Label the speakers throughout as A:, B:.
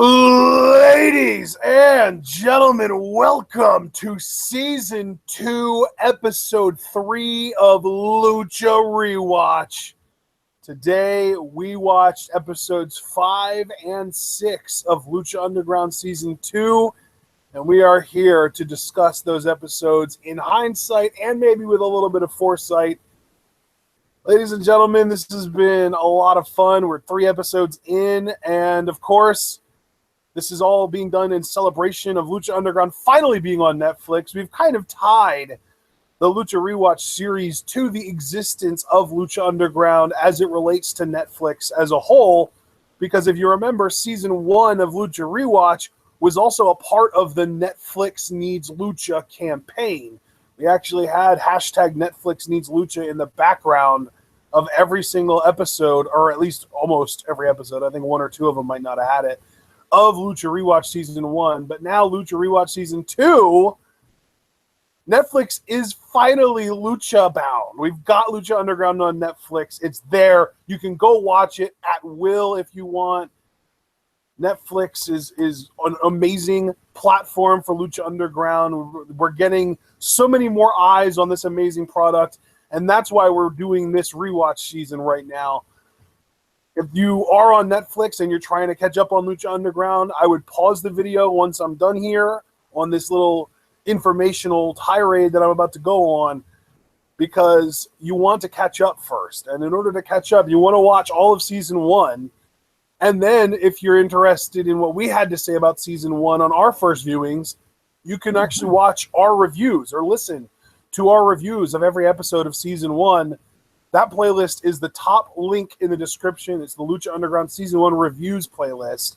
A: Ladies and gentlemen, welcome to Season 2, Episode 3 of Lucha Rewatch. Today, we watched Episodes 5 and 6 of Lucha Underground Season 2, and we are here to discuss those episodes in hindsight and maybe with a little bit of foresight. Ladies and gentlemen, this has been a lot of fun. We're 3 episodes in, and of course, this is all being done in celebration of Lucha Underground finally being on Netflix. We've kind of tied the Lucha Rewatch series to the existence of Lucha Underground as it relates to Netflix as a whole, because if you remember, Season 1 of Lucha Rewatch was also a part of the Netflix Needs Lucha campaign. We actually had hashtag Netflix Needs Lucha in the background of every single episode, or at least almost every episode. I think 1 or 2 of them might not have had it, of Lucha Rewatch Season 1. But now Lucha Rewatch Season 2, Netflix is finally Lucha bound. We've got Lucha Underground on Netflix. It's there. You can go watch it at will if you want. Netflix is an amazing platform for Lucha Underground. We're getting so many more eyes on this amazing product, and that's why we're doing this rewatch season right now. If you are on Netflix and you're trying to catch up on Lucha Underground, I would pause the video once I'm done here on this little informational tirade that I'm about to go on, because you want to catch up first. And in order to catch up, you want to watch all of Season 1. And then if you're interested in what we had to say about Season 1 on our first viewings, you can actually watch our reviews or listen to our reviews of every episode of Season 1. That playlist is the top link in the description. It's the Lucha Underground Season 1 Reviews playlist.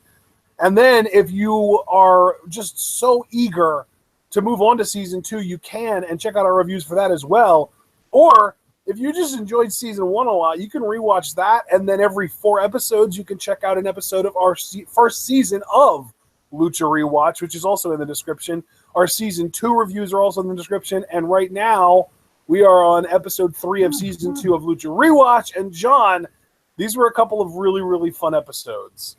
A: And then if you are just so eager to move on to Season 2, you can, and check out our reviews for that as well. Or if you just enjoyed Season 1 a lot, you can rewatch that, and then every 4 episodes, you can check out an episode of our first season of Lucha Rewatch, which is also in the description. Our Season 2 reviews are also in the description, and right now, we are on Episode 3 of Season 2 of Lucha Rewatch, and John, these were a couple of really, really fun episodes.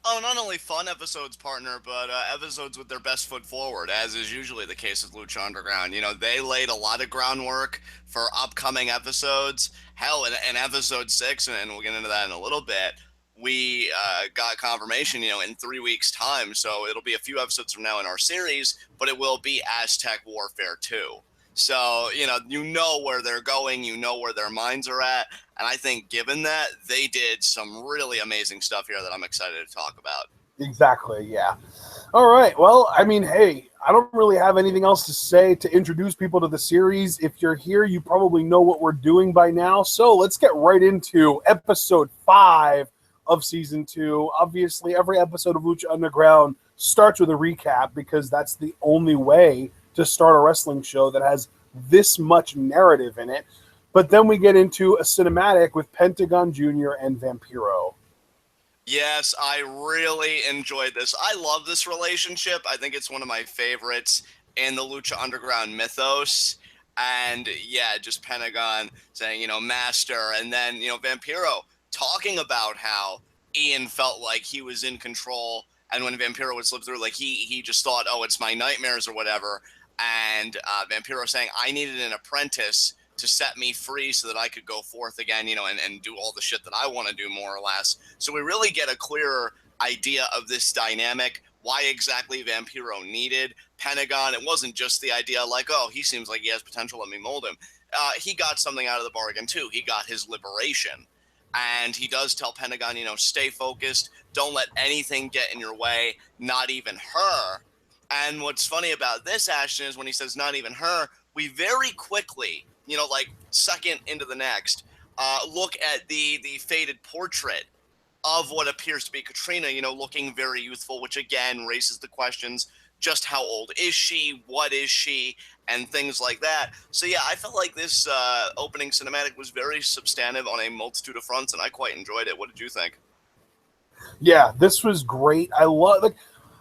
B: Oh, not only fun episodes, partner, but episodes with their best foot forward, as is usually the case with Lucha Underground. You know, they laid a lot of groundwork for upcoming episodes. Hell, in Episode 6, and we'll get into that in a little bit, we got confirmation, in 3 weeks' time. So it'll be a few episodes from now in our series, but it will be Aztec Warfare 2. So, you know where they're going, you know where their minds are at, and I think given that, they did some really amazing stuff here that I'm excited to talk about.
A: Exactly, yeah. All right, well, I mean, hey, I don't really have anything else to say to introduce people to the series. If you're here, you probably know what we're doing by now, so let's get right into Episode 5 of Season 2. Obviously, every episode of Lucha Underground starts with a recap, because that's the only way to start a wrestling show that has this much narrative in it. But then we get into a cinematic with Pentagon Jr. and Vampiro.
B: Yes, I really enjoyed this. I love this relationship. I think it's one of my favorites in the Lucha Underground mythos. And yeah, just Pentagon saying, master. And then, Vampiro talking about how Ian felt like he was in control. And when Vampiro would slip through, like he just thought, oh, it's my nightmares or whatever. And Vampiro saying, I needed an apprentice to set me free so that I could go forth again, and do all the shit that I want to do, more or less. So we really get a clearer idea of this dynamic, why exactly Vampiro needed Pentagon. It wasn't just the idea like, oh, he seems like he has potential, let me mold him. He got something out of the bargain, too. He got his liberation. And he does tell Pentagon, stay focused, don't let anything get in your way, not even her. And what's funny about this, Ashton, is when he says not even her, we very quickly, like second into the next, look at the faded portrait of what appears to be Katrina, looking very youthful, which again raises the questions, just how old is she, what is she, and things like that. So yeah, I felt like this opening cinematic was very substantive on a multitude of fronts, and I quite enjoyed it. What did you think?
A: Yeah, this was great.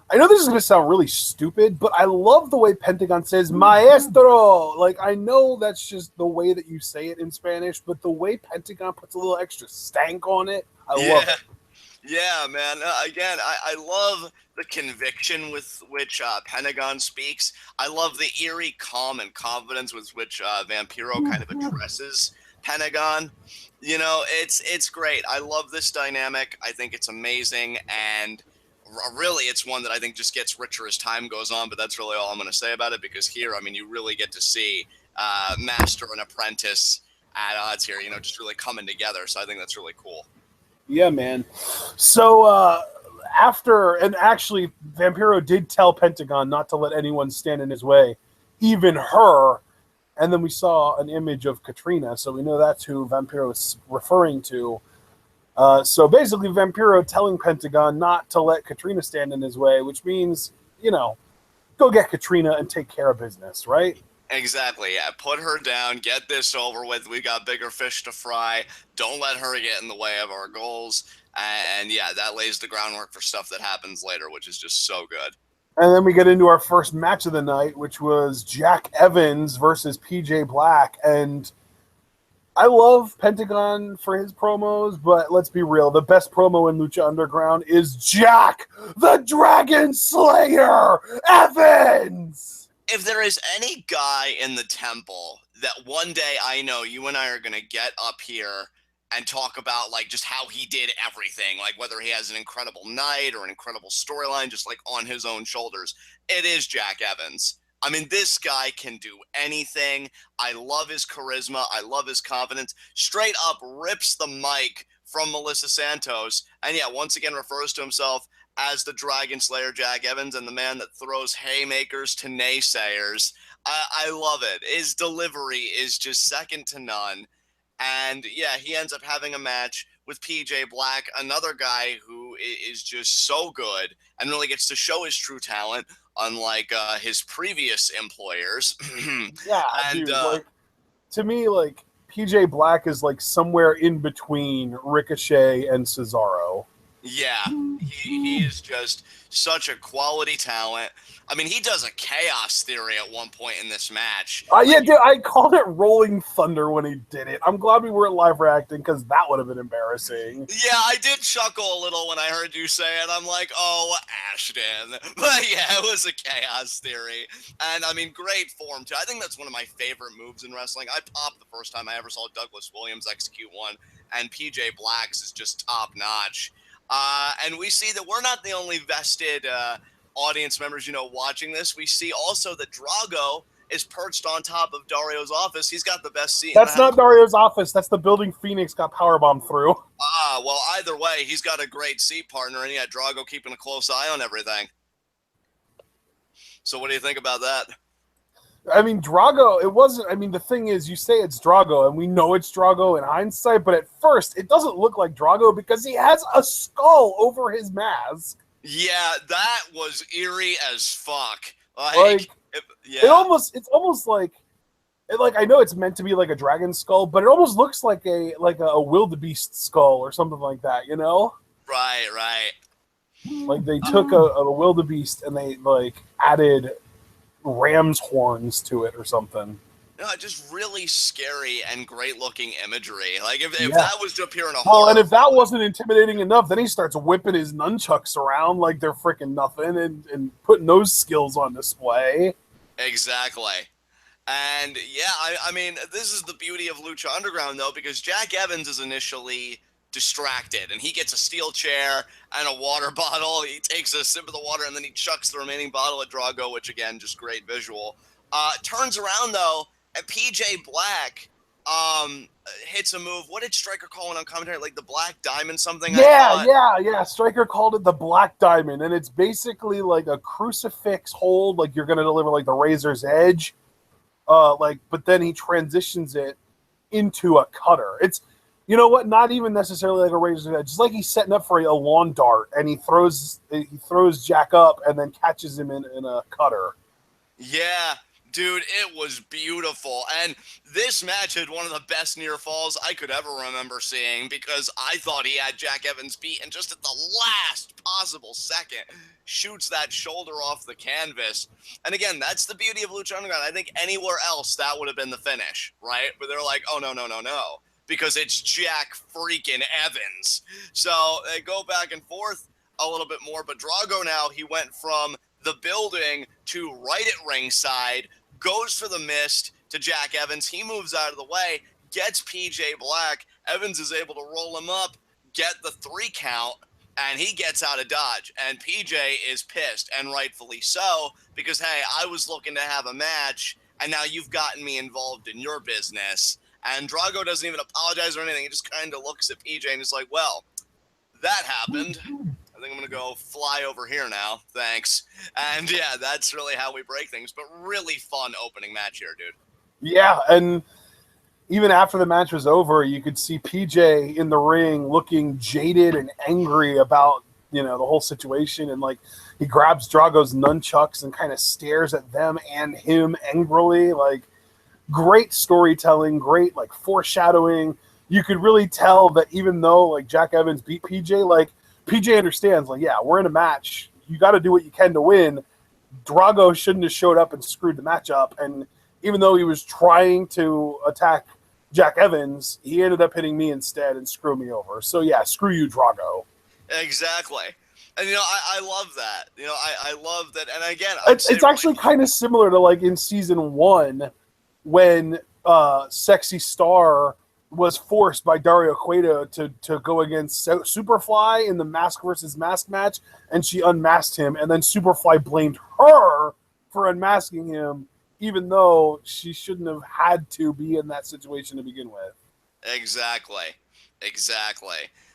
A: I know this is going to sound really stupid, but I love the way Pentagon says maestro. Like, I know that's just the way that you say it in Spanish, but the way Pentagon puts a little extra stank on it, I love it.
B: Yeah, man. Again, I love the conviction with which Pentagon speaks. I love the eerie calm and confidence with which Vampiro kind of addresses Pentagon. You know, it's great. I love this dynamic. I think it's amazing, and really, it's one that I think just gets richer as time goes on. But that's really all I'm going to say about it, because here, I mean, you really get to see master and apprentice at odds here. You know, just really coming together. So I think that's really cool.
A: Yeah, man. So after, and actually, Vampiro did tell Pentagon not to let anyone stand in his way, even her. And then we saw an image of Katrina, so we know that's who Vampiro is referring to. So basically, Vampiro telling Pentagon not to let Katrina stand in his way, which means, you know, go get Katrina and take care of business, right?
B: Exactly. Yeah. Put her down. Get this over with. We got bigger fish to fry. Don't let her get in the way of our goals. And yeah, that lays the groundwork for stuff that happens later, which is just so good.
A: And then we get into our first match of the night, which was Jack Evans versus PJ Black. And I love Pentagon for his promos, but let's be real. The best promo in Lucha Underground is Jack the Dragon Slayer Evans!
B: If there is any guy in the temple that one day I know you and I are going to get up here and talk about, like, just how he did everything, like whether he has an incredible night or an incredible storyline, just like on his own shoulders, it is Jack Evans. I mean, this guy can do anything. I love his charisma. I love his confidence. Straight up rips the mic from Melissa Santos. And yeah, once again refers to himself as the Dragon Slayer Jack Evans and the man that throws haymakers to naysayers. I love it. His delivery is just second to none. And yeah, he ends up having a match with PJ Black, another guy who is just so good and really gets to show his true talent, unlike his previous employers.
A: Yeah,
B: and
A: dude. Like, to me, like, PJ Black is like somewhere in between Ricochet and Cesaro.
B: yeah, he is just such a quality talent. I mean, he does a chaos theory at one point in this match.
A: Yeah, dude, I called it Rolling Thunder when he did it. I'm glad we weren't live reacting because that would have been embarrassing.
B: Yeah, I did chuckle a little when I heard you say it. I'm like, oh, Ashton. But yeah, it was a chaos theory. And I mean, great form, too. I think that's one of my favorite moves in wrestling. I popped the first time I ever saw Douglas Williams execute one, and PJ Black's is just top notch. And we see that we're not the only vested audience members, you know, watching this. We see also that Drago is perched on top of Dario's office. He's got the best seat.
A: That's not Dario's office. That's the building Phoenix got powerbombed through.
B: Well, either way, he's got a great seat partner, and yeah, Drago keeping a close eye on everything. So what do you think about that?
A: I mean, Drago, it wasn't. I mean, the thing is, you say it's Drago, and we know it's Drago in hindsight, but at first, it doesn't look like Drago because he has a skull over his mask.
B: Yeah, that was eerie as fuck.
A: It's almost like, I know it's meant to be like a dragon skull, but it almost looks like a wildebeest skull or something like that, you know?
B: Right.
A: Like they took a wildebeest and they like added ram's horns to it or something.
B: No, just really scary and great looking imagery. Like if that was to appear in a
A: and if that wasn't intimidating enough, then he starts whipping his nunchucks around like they're freaking nothing and putting those skills on display.
B: Exactly. And yeah, I mean, this is the beauty of Lucha Underground, though, because Jack Evans is initially distracted, and he gets a steel chair and a water bottle. He takes a sip of the water, and then he chucks the remaining bottle at Drago, which, again, just great visual. Turns around, though, and PJ Black hits a move. What did Stryker call it on commentary? Like the Black Diamond something?
A: Yeah. Stryker called it the Black Diamond, and it's basically like a crucifix hold, like you're going to deliver like the razor's edge. But then he transitions it into a cutter. It's, you know what? Not even necessarily like a razor's edge. It's like he's setting up for a lawn dart, and he throws Jack up and then catches him in a cutter.
B: Yeah, dude, it was beautiful. And this match had one of the best near falls I could ever remember seeing, because I thought he had Jack Evans beat, and just at the last possible second shoots that shoulder off the canvas. And again, that's the beauty of Lucha Underground. I think anywhere else that would have been the finish, right? But they're like, oh, no. because it's Jack freaking Evans. So they go back and forth a little bit more, but Drago now, he went from the building to right at ringside, goes for the mist to Jack Evans. He moves out of the way, gets PJ Black. Evans is able to roll him up, get the 3 count, and he gets out of dodge. And PJ is pissed, and rightfully so, because, hey, I was looking to have a match, and now you've gotten me involved in your business. And Drago doesn't even apologize or anything. He just kind of looks at PJ and is like, well, that happened. I think I'm going to go fly over here now. Thanks. And yeah, that's really how we break things. But really fun opening match here, dude.
A: Yeah, and even after the match was over, you could see PJ in the ring looking jaded and angry about, the whole situation. And, like, he grabs Drago's nunchucks and kind of stares at them and him angrily. Like, great storytelling, great, like, foreshadowing. You could really tell that even though, like, Jack Evans beat PJ, like, PJ understands, like, yeah, we're in a match. You got to do what you can to win. Drago shouldn't have showed up and screwed the match up. And even though he was trying to attack Jack Evans, he ended up hitting me instead and screwed me over. So, yeah, screw you, Drago.
B: Exactly. And, I love that. I love that. And again,
A: it's actually kind of similar to, like, in season 1 when Sexy Star was forced by Dario Cueto to go against Superfly in the mask versus mask match, and she unmasked him, and then Superfly blamed her for unmasking him, even though she shouldn't have had to be in that situation to begin with.
B: Exactly.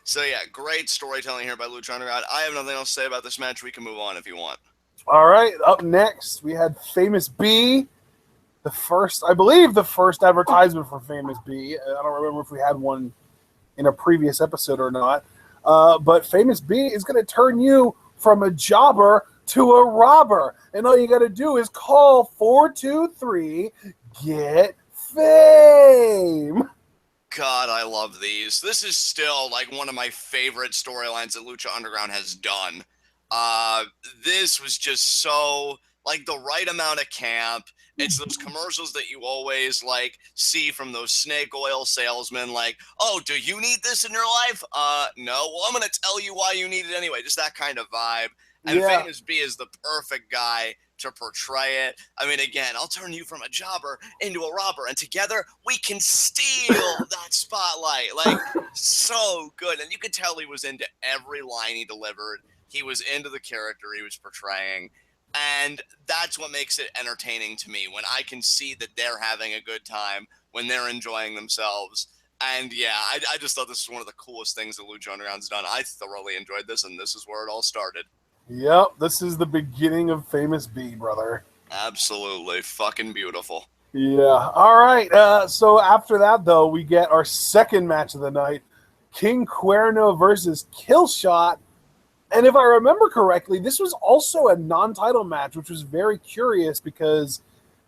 B: So yeah, great storytelling here by Lucha Underground. I have nothing else to say about this match. We can move on if you want.
A: All right, up next, we had Famous B. The first advertisement for Famous B. I don't remember if we had one in a previous episode or not. But Famous B is going to turn you from a jobber to a robber. And all you got to do is call 423 get fame.
B: God, I love these. This is still like one of my favorite storylines that Lucha Underground has done. This was just so like the right amount of camp. It's those commercials that you always like see from those snake oil salesmen, like, oh, do you need this in your life? No. Well, I'm going to tell you why you need it anyway. Just that kind of vibe. And yeah. Famous B is the perfect guy to portray it. I mean, again, I'll turn you from a jobber into a robber, and together we can steal that spotlight. Like, so good. And you could tell he was into every line he delivered. He was into the character he was portraying. And that's what makes it entertaining to me, when I can see that they're having a good time, when they're enjoying themselves. And yeah, I just thought this was one of the coolest things that Lucha Underground's done. I thoroughly enjoyed this, and this is where it all started.
A: Yep, this is the beginning of Famous B, brother.
B: Absolutely. Fucking beautiful.
A: Yeah. All right. So after that, though, we get our second match of the night, King Cuerno versus Killshot. And if I remember correctly, this was also a non-title match, which was very curious because,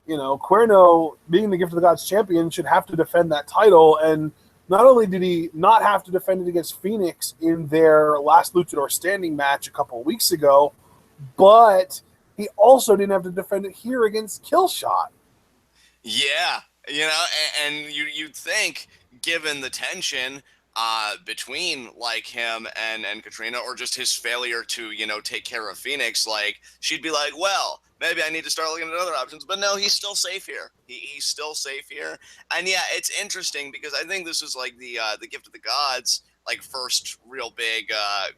A: Cuerno, being the Gift of the Gods champion, should have to defend that title. And not only did he not have to defend it against Phoenix in their last Luchador Standing match a couple of weeks ago, but he also didn't have to defend it here against Killshot.
B: Yeah, and you'd think, given the tension between like him and Katrina, or just his failure to take care of Phoenix, like she'd be like, well, maybe I need to start looking at other options. But no, he's still safe here. He's still safe here. And yeah, it's interesting because I think this is like the Gift of the Gods, like first real big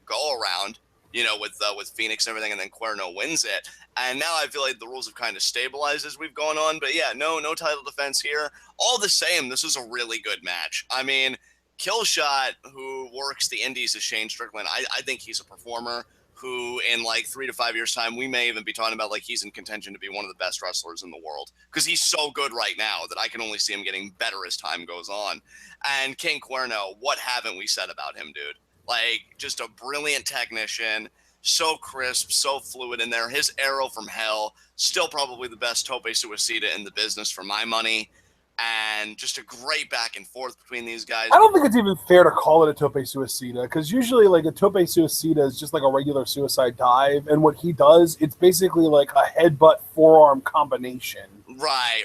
B: go around, with Phoenix and everything, and then Cuerno wins it. And now I feel like the rules have kind of stabilized as we've gone on. But yeah, no title defense here. All the same, this is a really good match. I mean, Killshot, who works the indies as Shane Strickland, I think he's a performer who in like 3 to 5 years time, we may even be talking about like he's in contention to be one of the best wrestlers in the world, because he's so good right now that I can only see him getting better as time goes on. And King Cuerno, what haven't we said about him, dude? Like, just a brilliant technician, so crisp, so fluid in there. His arrow from hell, still probably the best tope suicida in the business for my money. And just a great back and forth between these guys.
A: I don't think it's even fair to call it a tope suicida, because usually like a tope suicida is just like a regular suicide dive, and what he does, it's basically like a headbutt forearm combination.
B: Right.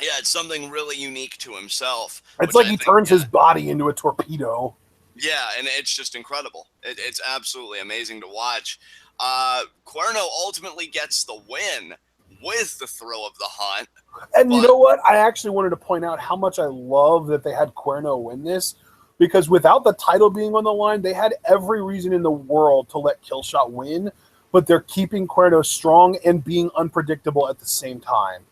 B: Yeah, it's something really unique to himself.
A: It's
B: Which
A: like
B: I
A: he
B: think,
A: turns his body into a torpedo.
B: yeah, and it's just incredible. It's absolutely amazing to watch. Cuerno ultimately gets the win with the thrill of the hunt,
A: And you
B: but
A: know what? I actually wanted to point out how much I love that they had Cuerno win this, because without the title being on the line, they had every reason in the world to let Killshot win, but they're keeping Cuerno strong and being unpredictable at the same time.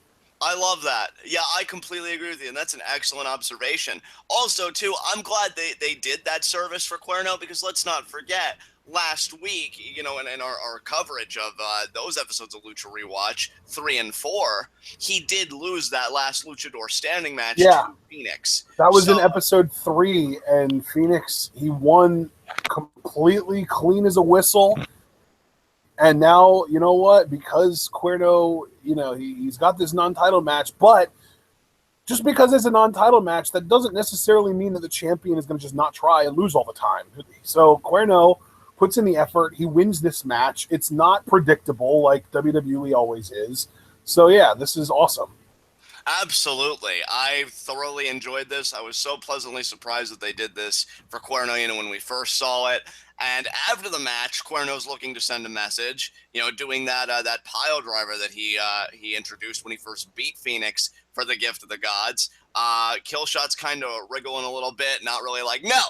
B: I love that. Yeah, I completely agree with you, and that's an excellent observation. Also, too, I'm glad they did that service for Cuerno, because let's not forget, last week, in our coverage of those episodes of Lucha Rewatch 3 and 4, he did lose that last Luchador standing match
A: Yeah,
B: to Phoenix.
A: that was
B: So
A: in episode 3, and Phoenix, he won completely clean as a whistle. And now, you know what? Because Cuerno, he's got this non-title match, but just because it's a non-title match, that doesn't necessarily mean that the champion is going to just not try and lose all the time. So Cuerno puts in the effort. He wins this match. It's not predictable like WWE always is. So yeah, this is awesome.
B: absolutely. I thoroughly enjoyed this. I was so pleasantly surprised that they did this for Cuerno, when we first saw it. And after the match, Cuerno's looking to send a message, doing that pile driver that he introduced when he first beat Phoenix for the Gift of the Gods. Killshot's kind of wriggling a little bit, not really like, no,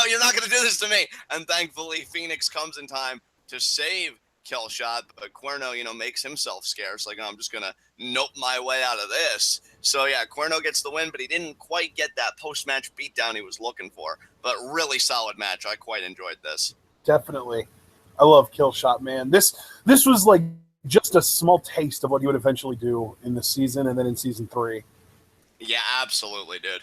B: you're not going to do this to me. And thankfully, Phoenix comes in time to save Killshot, but Cuerno, makes himself scarce. Like, oh, I'm just going to nope my way out of this. So, yeah, Cuerno gets the win, but he didn't quite get that post-match beatdown he was looking for. But really solid match. I quite enjoyed this.
A: Definitely. I love Killshot, man. This was like just a small taste of what he would eventually do in this season and then in season 3.
B: Yeah, absolutely, dude.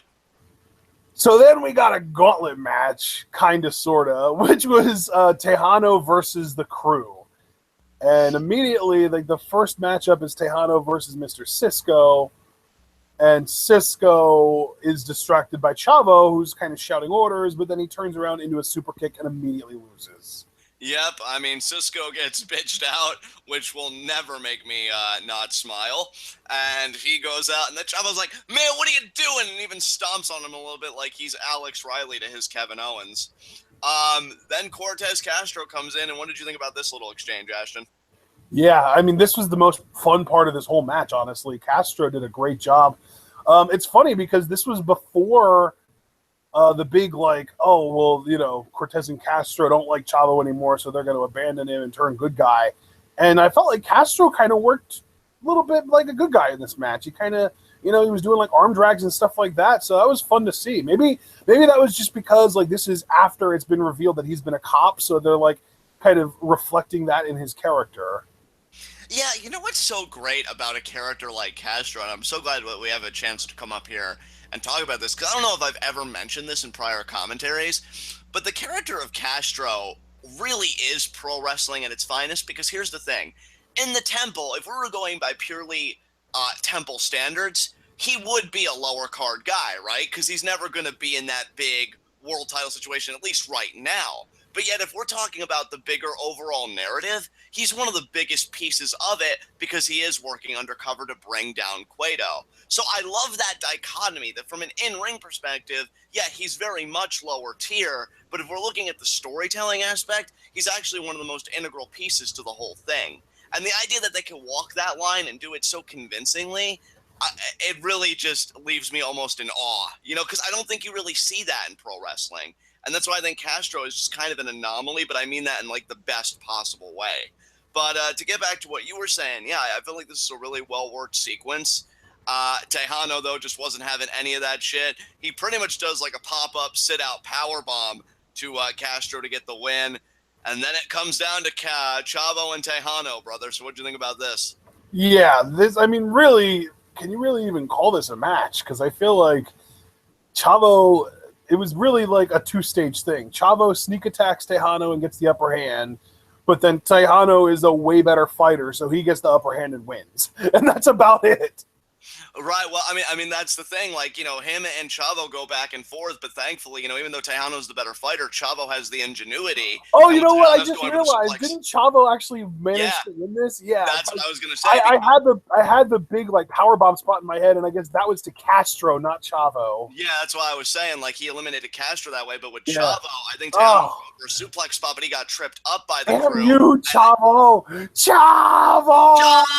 A: So then we got a gauntlet match, kind of, sort of, which was Tejano versus the Crew. And immediately, like, the first matchup is Tejano versus Mr. Cisco. And Cisco is distracted by Chavo, who's kind of shouting orders, but then he turns around into a super kick and immediately loses.
B: Yep, I mean, Cisco gets bitched out, which will never make me not smile. And he goes out, and the Chavo's like, man, what are you doing? And even stomps on him a little bit like he's Alex Riley to his Kevin Owens. Then Cortez Castro comes in, and what did you think about this little exchange, Ashton?
A: Yeah, I mean, this was the most fun part of this whole match, honestly. Castro did a great job. It's funny because this was before the big, like, oh, well, Cortez and Castro don't like Chavo anymore, so they're going to abandon him and turn good guy. And I felt like Castro kind of worked a little bit like a good guy in this match. He kind of, he was doing like arm drags and stuff like that. So that was fun to see. Maybe that was just because like this is after it's been revealed that he's been a cop, so they're like kind of reflecting that in his character.
B: Yeah, you know what's so great about a character like Castro, and I'm so glad that we have a chance to come up here and talk about this, because I don't know if I've ever mentioned this in prior commentaries, but the character of Castro really is pro wrestling at its finest, because here's the thing. In the Temple, if we were going by purely Temple standards, he would be a lower card guy, right? Because he's never going to be in that big world title situation, at least right now. But yet, if we're talking about the bigger overall narrative, he's one of the biggest pieces of it, because he is working undercover to bring down Cueto. So I love that dichotomy, that from an in-ring perspective, yeah, he's very much lower tier, but if we're looking at the storytelling aspect, he's actually one of the most integral pieces to the whole thing. And the idea that they can walk that line and do it so convincingly, it really just leaves me almost in awe, because I don't think you really see that in pro wrestling. And that's why I think Castro is just kind of an anomaly, but I mean that in like the best possible way. But to get back to what you were saying, yeah, I feel like this is a really well-worked sequence. Tejano, though, just wasn't having any of that shit. He pretty much does like a pop-up sit-out power bomb to Castro to get the win. And then it comes down to Chavo and Tejano, brother. So what do you think about this?
A: Yeah, I mean, really, can you really even call this a match? Because I feel like Chavo, it was really like a two-stage thing. Chavo sneak attacks Tejano and gets the upper hand, but then Tejano is a way better fighter, so he gets the upper hand and wins. And that's about it.
B: Right. Well, I mean, that's the thing. Like, him and Chavo go back and forth, but thankfully, even though Tejano's the better fighter, Chavo has the ingenuity.
A: Oh,
B: And
A: you
B: when
A: know what? I
B: Tejano's
A: just
B: going for the
A: realized,
B: suplex,
A: didn't Chavo actually
B: yeah,
A: manage to win this? Yeah,
B: that's what I was gonna say.
A: I had the big like power bomb spot in my head, and I guess that was to Castro, not Chavo.
B: Yeah, that's why I was saying, like, he eliminated Castro that way, but with
A: Yeah.
B: Chavo, I think Tejano was
A: Oh,
B: going for a suplex spot, but he got tripped up by the
A: damn
B: crew.
A: you, Chavo! Chavo!
B: Chavo!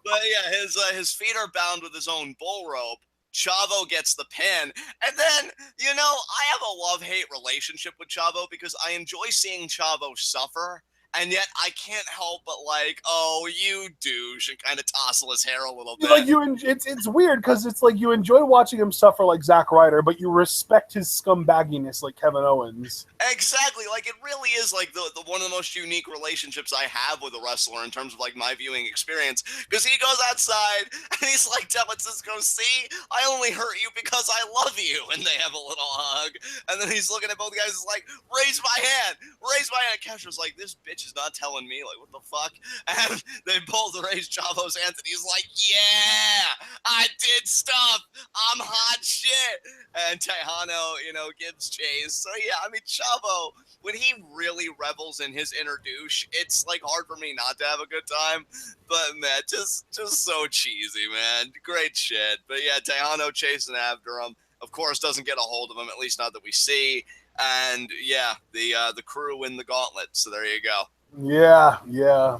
B: But yeah, his feet are bound with his own bull rope. Chavo gets the pin. And then, I have a love-hate relationship with Chavo because I enjoy seeing Chavo suffer. And yet I can't help but like, oh, you douche, and kind of tousle his hair a little bit.
A: Like it's weird because it's like you enjoy watching him suffer like Zack Ryder, but you respect his scumbagginess like Kevin Owens.
B: Exactly. Like, it really is like the one of the most unique relationships I have with a wrestler in terms of like my viewing experience. Because he goes outside and he's like, telling Cisco, see, I only hurt you because I love you. And they have a little hug. And then he's looking at both guys, he's like, raise my hand, raise my hand. Castro's like, this bitch is not telling me, like, what the fuck? And they both raise Chavo's hands and he's like, yeah, I did stuff. I'm hot shit. And Tejano, gives chase. So yeah, I mean, Chavo, when he really revels in his inner douche, it's like hard for me not to have a good time. But man, just so cheesy, man. Great shit. But yeah, Tejano chasing after him. Of course, doesn't get a hold of him, at least not that we see. And yeah, the crew win the gauntlet. So there you go.
A: Yeah,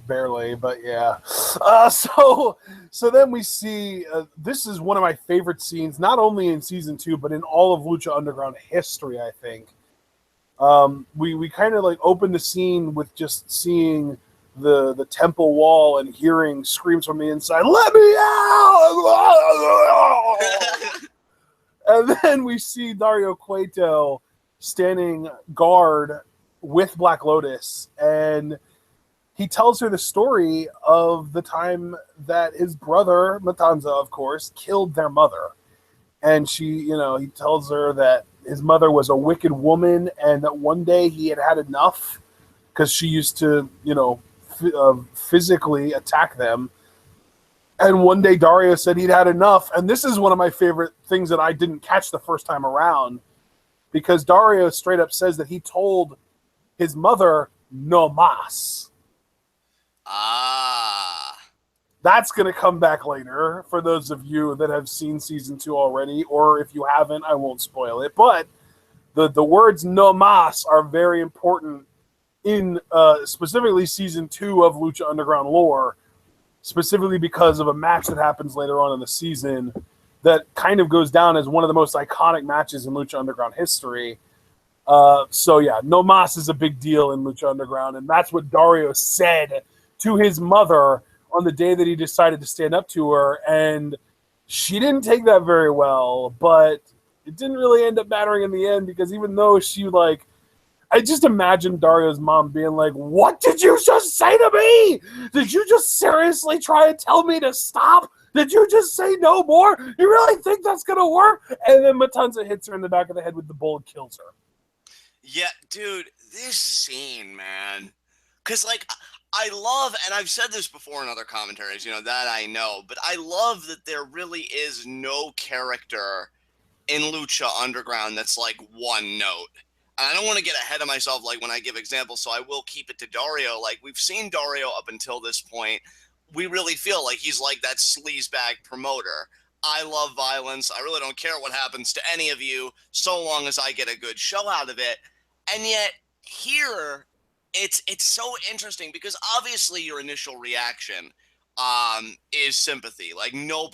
A: barely, but yeah. So then we see this is one of my favorite scenes, not only in season 2, but in all of Lucha Underground history. I think we kind of like open the scene with just seeing the temple wall and hearing screams from the inside, "Let me out!" And then we see Dario Cueto standing guard with Black Lotus, and he tells her the story of the time that his brother Matanza, of course, killed their mother. And he tells her that his mother was a wicked woman, and that one day he had enough because she used to, physically attack them. And one day Dario said he'd had enough, and this is one of my favorite things that I didn't catch the first time around, because Dario straight up says that he told his mother, no mas.
B: Ah.
A: That's going to come back later for those of you that have seen season 2 already, or if you haven't, I won't spoil it. But the words no mas are very important in specifically season 2 of Lucha Underground lore, specifically because of a match that happens later on in the season that kind of goes down as one of the most iconic matches in Lucha Underground history. So yeah, no mas is a big deal in Lucha Underground, and that's what Dario said to his mother on the day that he decided to stand up to her, and she didn't take that very well, but it didn't really end up mattering in the end, because even though I just imagine Dario's mom being like, what did you just say to me? Did you just seriously try and tell me to stop? Did you just say no more? You really think that's going to work? And then Matanza hits her in the back of the head with the bull and kills her.
B: Yeah, dude, this scene, man. Because, like, I love, and I've said this before in other commentaries, that I know, but I love that there really is no character in Lucha Underground that's like one note. And I don't want to get ahead of myself, like, when I give examples, so I will keep it to Dario. Like, we've seen Dario up until this point. We really feel like he's like that sleazebag promoter. I love violence. I really don't care what happens to any of you, so long as I get a good show out of it. And yet, here, it's so interesting because obviously your initial reaction is sympathy. Like, no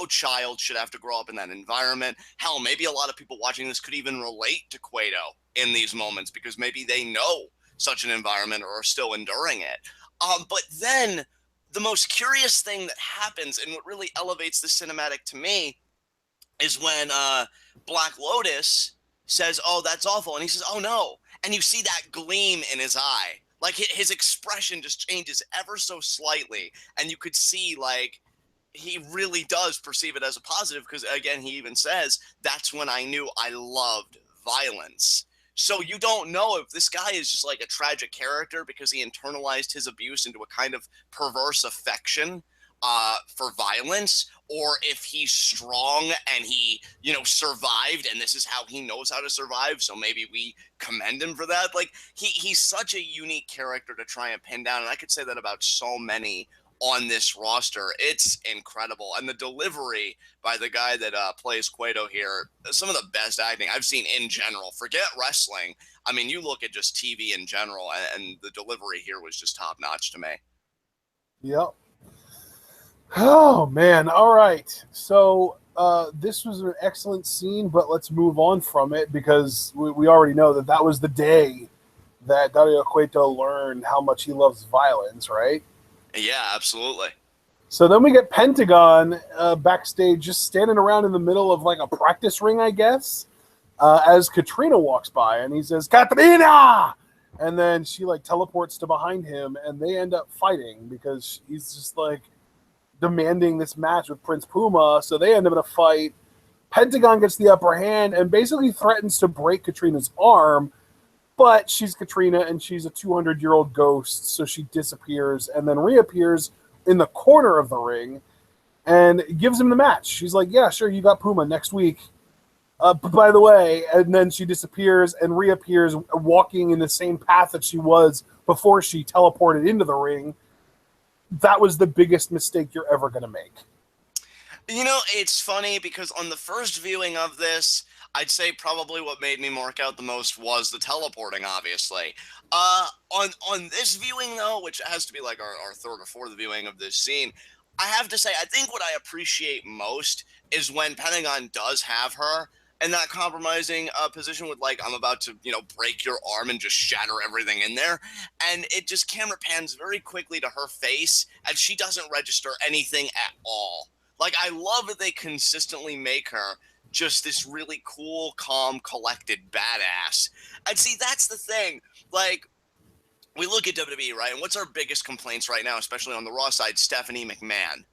B: child should have to grow up in that environment. Hell, maybe a lot of people watching this could even relate to Cueto in these moments because maybe they know such an environment or are still enduring it. But then the most curious thing that happens and what really elevates the cinematic to me is when Black Lotus says, oh, that's awful. And he says, oh, no. And you see that gleam in his eye. Like, his expression just changes ever so slightly. And you could see, like, he really does perceive it as a positive because, again, he even says, that's when I knew I loved violence. So you don't know if this guy is just like a tragic character because he internalized his abuse into a kind of perverse affection. for violence, or if he's strong and he, survived, and this is how he knows how to survive. So maybe we commend him for that. Like he's such a unique character to try and pin down, and I could say that about so many on this roster. It's incredible, and the delivery by the guy that plays Cueto here, some of the best acting I've seen in general. Forget wrestling. I mean, you look at just TV in general, and the delivery here was just top notch to me.
A: Yep. Oh, man. All right. So this was an excellent scene, but let's move on from it because we already know that was the day that Dario Cueto learned how much he loves violence, right?
B: Yeah, absolutely.
A: So then we get Pentagon backstage just standing around in the middle of like a practice ring, I guess, as Katrina walks by, and he says, "Katrina!" And then she like teleports to behind him, and they end up fighting because he's just like demanding this match with Prince Puma. So they end up in a fight. Pentagon gets the upper hand and basically threatens to break Katrina's arm, but she's Katrina and she's a 200-year-old ghost, so she disappears and then reappears in the corner of the ring and gives him the match. She's like, "Yeah, sure, you got Puma next week. By the way," and then she disappears and reappears walking in the same path that she was before she teleported into the ring. That was the biggest mistake you're ever going to make.
B: It's funny because on the first viewing of this, I'd say probably what made me mark out the most was the teleporting, obviously. On this viewing, though, which has to be like our third or fourth viewing of this scene, I have to say, I think what I appreciate most is when Pentagon does have her in that compromising position with, like, I'm about to, break your arm and just shatter everything in there. And it just camera pans very quickly to her face, and she doesn't register anything at all. Like, I love that they consistently make her just this really cool, calm, collected badass. And see, that's the thing. Like, we look at WWE, right? And what's our biggest complaints right now, especially on the Raw side? Stephanie McMahon.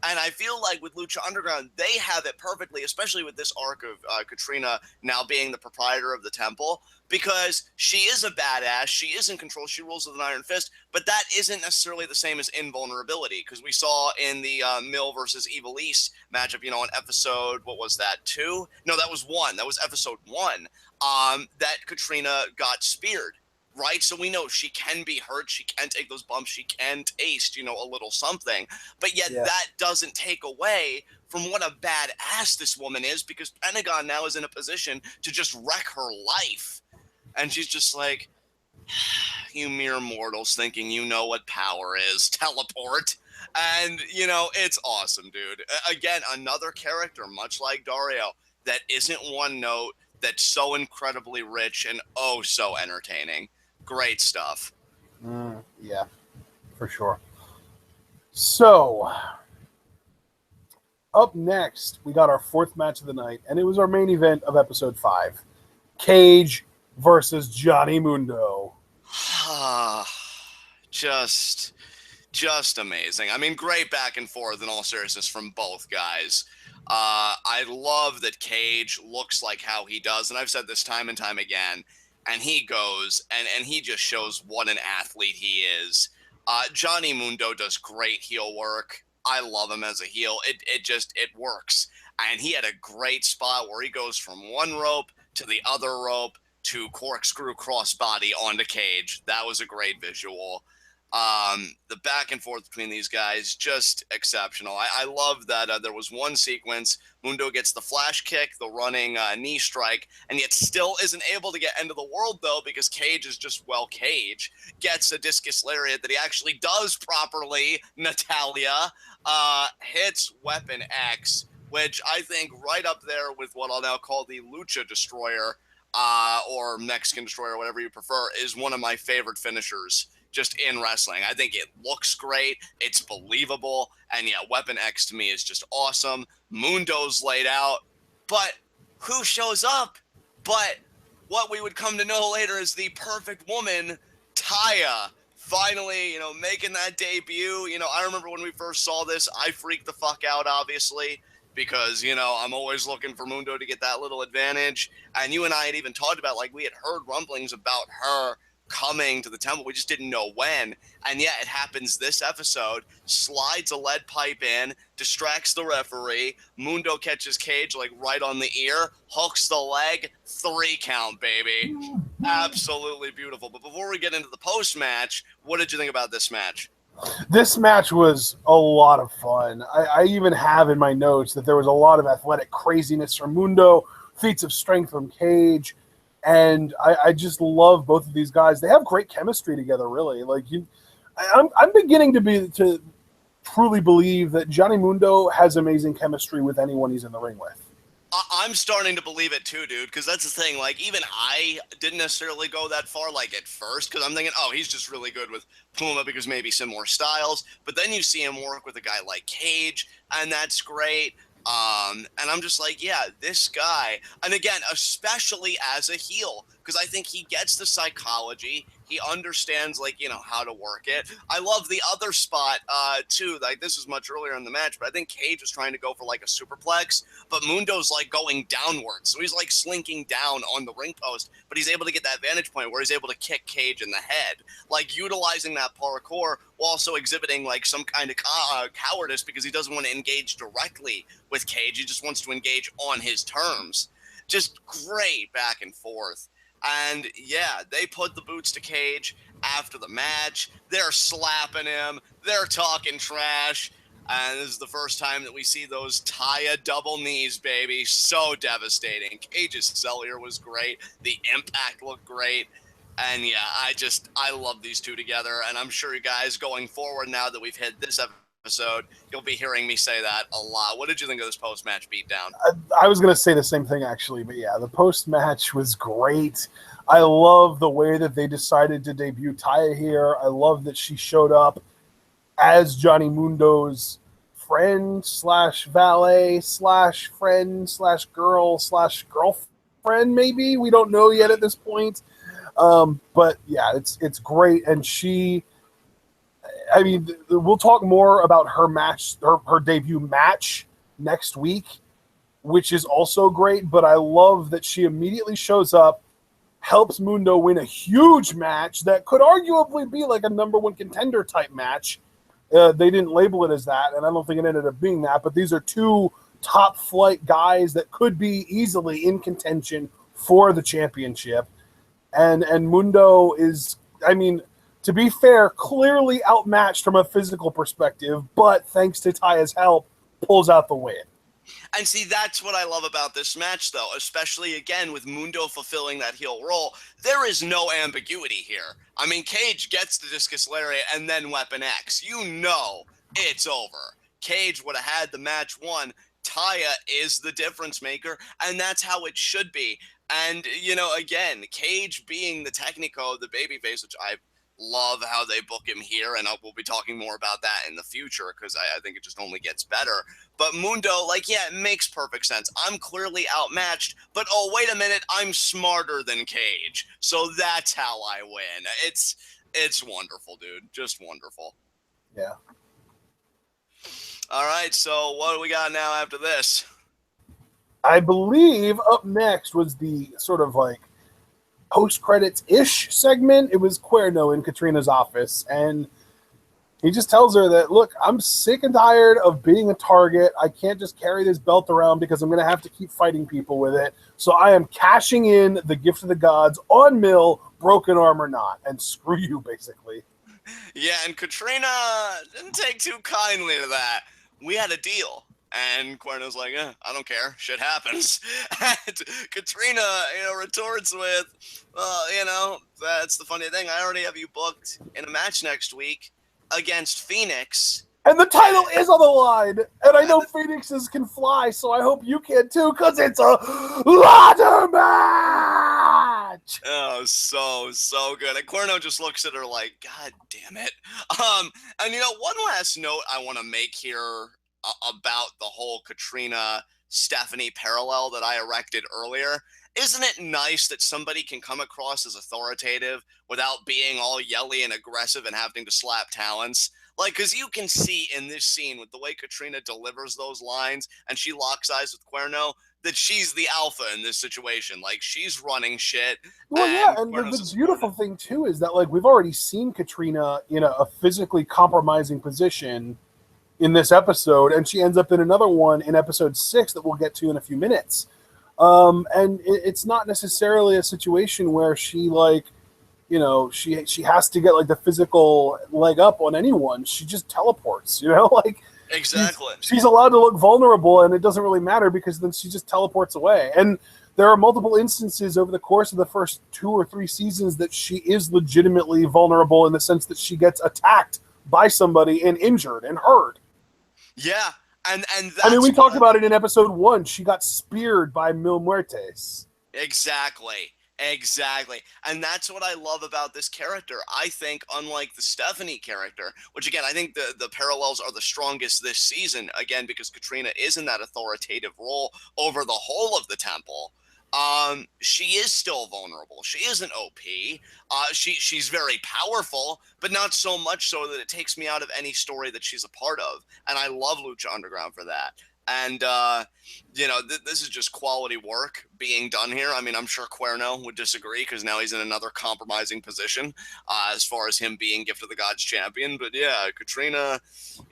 B: And I feel like with Lucha Underground, they have it perfectly, especially with this arc of Katrina now being the proprietor of the temple, because she is a badass. She is in control. She rules with an iron fist. But that isn't necessarily the same as invulnerability, because we saw in the Mill versus Evilise matchup, on episode, what was that, 2? No, that was 1. That was episode 1, that Katrina got speared. Right? So we know she can be hurt. She can take those bumps. She can taste, a little something. But yet that doesn't take away from what a badass this woman is, because Pentagon now is in a position to just wreck her life. And she's just like, "You mere mortals thinking you know what power is. Teleport." And, it's awesome, dude. Again, another character, much like Dario, that isn't one note, that's so incredibly rich and oh so entertaining. Great stuff.
A: Yeah, for sure. So, up next, we got our fourth match of the night, and it was our main event of episode 5. Cage versus Johnny Mundo.
B: Just amazing. I mean, great back and forth in all seriousness from both guys. I love that Cage looks like how he does, and I've said this time and time again. And he goes, and he just shows what an athlete he is. Johnny Mundo does great heel work. I love him as a heel. It works. And he had a great spot where he goes from one rope to the other rope to corkscrew crossbody onto Cage. That was a great visual. The back and forth between these guys, just exceptional. I love that there was one sequence, Mundo gets the flash kick, the running knee strike, and yet still isn't able to get end of the world, though, because Cage is just, Cage gets a discus lariat that he actually does properly. Natalya hits Weapon X, which I think right up there with what I'll now call the Lucha Destroyer, or Mexican Destroyer, whatever you prefer, is one of my favorite finishers just in wrestling. I think it looks great. It's believable. And yeah, Weapon X to me is just awesome. Mundo's laid out. But who shows up? But what we would come to know later is the perfect woman, Taya. Finally, making that debut. I remember when we first saw this, I freaked the fuck out, obviously, because, I'm always looking for Mundo to get that little advantage. And you and I had even talked about, like, we had heard rumblings about her coming to the temple. We just didn't know when. And yeah, it happens this episode. Slides a lead pipe in, distracts the referee. Mundo catches Cage like right on the ear, hooks the leg, 3 count, baby. Absolutely beautiful. But before we get into the post-match, what did you think about this match?
A: This match was a lot of fun. I even have in my notes that there was a lot of athletic craziness from Mundo, feats of strength from Cage, and I just love both of these guys. They have great chemistry together, really. I'm beginning to truly believe that Johnny Mundo has amazing chemistry with anyone he's in the ring with.
B: I'm starting to believe it too, dude, because that's the thing. Like, even I didn't necessarily go that far, like, at first, because I'm thinking, oh, he's just really good with Puma because maybe similar styles. But then you see him work with a guy like Cage, and that's great. And I'm just like, yeah, this guy, and again, especially as a heel, because I think he gets the psychology. He understands, like, how to work it. I love the other spot, too. Like, this was much earlier in the match, but I think Cage was trying to go for, like, a superplex, but Mundo's, like, going downwards. So he's, like, slinking down on the ring post, but he's able to get that vantage point where he's able to kick Cage in the head. Like, utilizing that parkour while also exhibiting, like, some kind of cowardice because he doesn't want to engage directly with Cage. He just wants to engage on his terms. Just great back and forth. And yeah, they put the boots to Cage after the match. They're slapping him. They're talking trash. And this is the first time that we see those Taya double knees, baby. So devastating. Cage's cellular was great. The impact looked great. And yeah, I love these two together. And I'm sure you guys going forward, now that we've hit this episode, you'll be hearing me say that a lot. What did you think of this post-match beatdown?
A: I was going to say the same thing, actually. But yeah, the post-match was great. I love the way that they decided to debut Taya here. I love that she showed up as Johnny Mundo's friend slash valet slash friend slash girl slash girlfriend, maybe. We don't know yet at this point. But yeah, it's great. And we'll talk more about her match, her debut match next week, which is also great. But I love that she immediately shows up, helps Mundo win a huge match that could arguably be like a number one contender type match. They didn't label it as that, and I don't think it ended up being that. But these are two top flight guys that could be easily in contention for the championship. And Mundo is, to be fair, clearly outmatched from a physical perspective, but thanks to Taya's help, pulls out the win.
B: And see, that's what I love about this match, though, especially, again, with Mundo fulfilling that heel role. There is no ambiguity here. I mean, Cage gets the Discus Lariat and then Weapon X. You know it's over. Cage would have had the match won. Taya is the difference maker, and that's how it should be. And, again, Cage being the Technico, the babyface, which I love how they book him here, and we'll be talking more about that in the future because I think it just only gets better. But Mundo, it makes perfect sense. I'm clearly outmatched, but oh, wait a minute, I'm smarter than Cage. So that's how I win. It's wonderful, dude. Just wonderful.
A: Yeah.
B: All right, so what do we got now after this?
A: I believe up next was the sort of post-credits-ish segment. It was Cuerno in Katrina's office, and he just tells her that, look, I'm sick and tired of being a target. I can't just carry this belt around because I'm going to have to keep fighting people with it. So I am cashing in the gift of the gods on Mill, broken arm or not, and screw you, basically.
B: Yeah, and Katrina didn't take too kindly to that. We had a deal. And Cuerno's like, I don't care. Shit happens. And Katrina, retorts with, well, that's the funny thing. I already have you booked in a match next week against Phoenix.
A: And the title is on the line. And I know Phoenixes can fly, so I hope you can too, because it's a ladder match.
B: Oh, so good. And Cuerno just looks at her like, God damn it. And one last note I want to make here about the whole Katrina Stephanie parallel that I erected earlier. Isn't it nice that somebody can come across as authoritative without being all yelly and aggressive and having to slap talents? Because you can see in this scene with the way Katrina delivers those lines and she locks eyes with Cuerno, that she's the alpha in this situation. Like, she's running shit.
A: Well, yeah, and the beautiful thing too is that, like, we've already seen Katrina in a physically compromising position in this episode, and she ends up in another one in episode 6 that we'll get to in a few minutes. And it's not necessarily a situation where she, like, you know, she has to get like the physical leg up on anyone. She just teleports, you know, like
B: exactly.
A: She's allowed to look vulnerable, and it doesn't really matter because then she just teleports away. And there are multiple instances over the course of the first 2 or 3 seasons that she is legitimately vulnerable in the sense that she gets attacked by somebody and injured and hurt.
B: Yeah, and that's,
A: I mean, we talked about it in episode 1. She got speared by Mil Muertes.
B: Exactly. And that's what I love about this character. I think, unlike the Stephanie character, which again, I think the parallels are the strongest this season, again, because Katrina is in that authoritative role over the whole of the temple. She is still vulnerable. She isn't OP. She's very powerful, but not so much so that it takes me out of any story that she's a part of. And I love Lucha Underground for that. And, you know, this is just quality work being done here. I mean, I'm sure Cuerno would disagree because now he's in another compromising position as far as him being Gift of the Gods champion. But yeah, Katrina,